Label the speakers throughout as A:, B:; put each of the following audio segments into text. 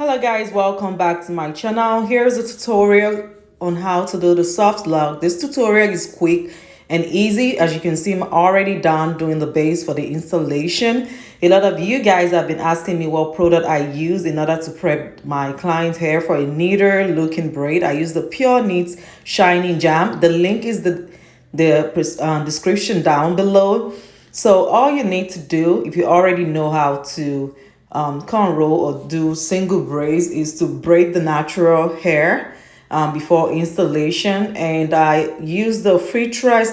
A: Hello guys, welcome back to my channel. Here's a tutorial on how to do the soft lock. This tutorial is quick and easy. As you can see, I'm already done doing the base for the installation. A lot of you guys have been asking me what product I use in order to prep my client hair for a neater looking braid. I use the Pure Knits Shining Jam. The link is the description down below. So all you need to do, if you already know how to cornrow or do single braids, is to braid the natural hair before installation. And I use the freetress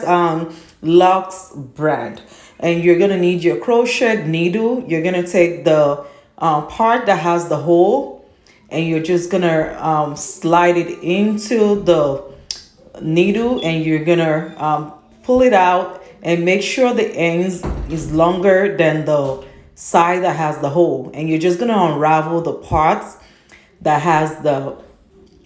A: locs brand. And you're gonna need your crochet needle. You're gonna take the part that has the hole, and you're just gonna slide it into the needle, and you're gonna pull it out and make sure the ends is longer than the side that has the hole. And you're just gonna unravel the parts that has the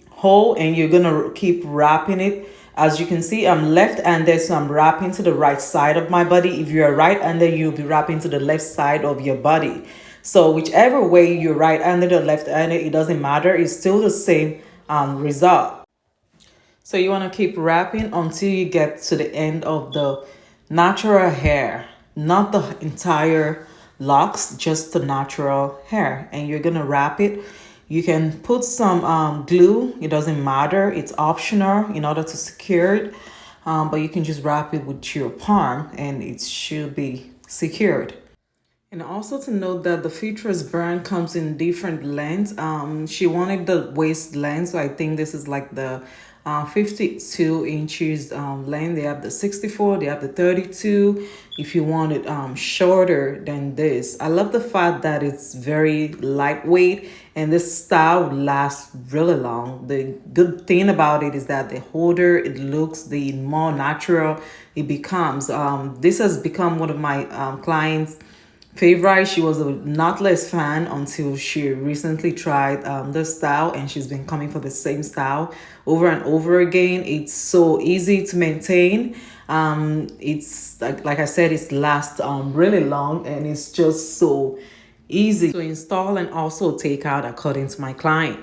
A: hole, and you're gonna keep wrapping it. As you can see, I'm left-handed, so I'm wrapping to the right side of my body. If you're right-handed, you'll be wrapping to the left side of your body. So whichever way you're right-handed or left-handed, it doesn't matter. It's still the same result. So you want to keep wrapping until you get to the end of the natural hair, not the entire locks, just the natural hair. And you're going to wrap it. You can put some glue. It doesn't matter. It's optional in order to secure it. But you can just wrap it with your palm and it should be secured. And also to note that the freetress brand comes in different lengths. She wanted the waist length, so I think this is like the 52 inches length. They have the 64, they have the 32. If you want it shorter than this, I love the fact that it's very lightweight and this style lasts really long. The good thing about it is that the older it looks, the more natural it becomes. This has become one of my clients' favorite. She was a knotless fan until she recently tried this style, and she's been coming for the same style over and over again. It's so easy to maintain. It's like I said, it's lasts really long, and it's just so easy to install and also take out according to my client.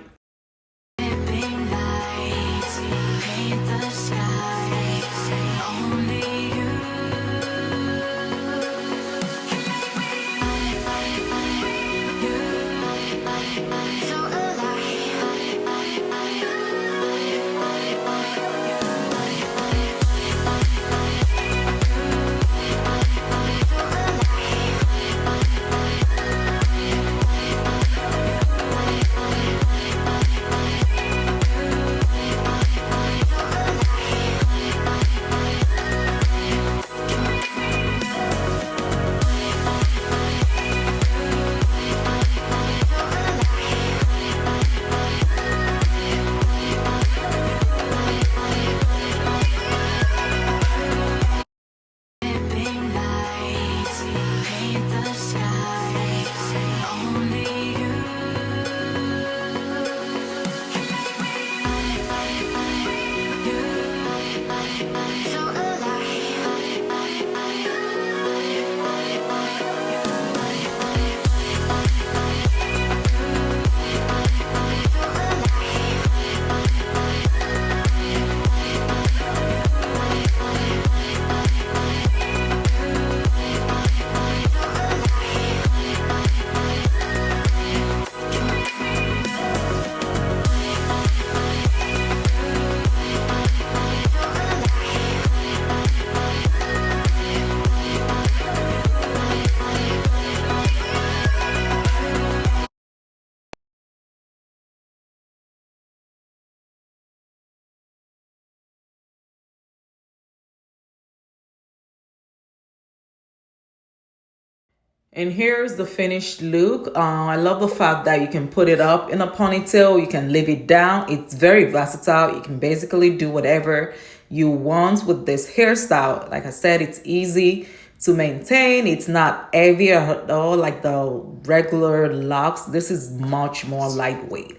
A: And here's the finished look. I love the fact that you can put it up in a ponytail. You can leave it down. It's very versatile. You can basically do whatever you want with this hairstyle. Like I said, it's easy to maintain. It's not heavy at all like the regular locks. This is much more lightweight.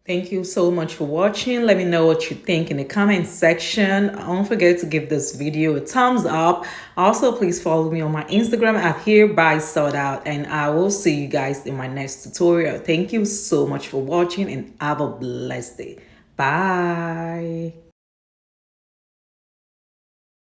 A: Thank you so much for watching. Let me know what you think in the comment section. Don't forget to give this video a thumbs up. Also, please follow me on my Instagram at hereby sort out, and I will see you guys in my next tutorial. Thank you so much for watching and have a blessed day. Bye.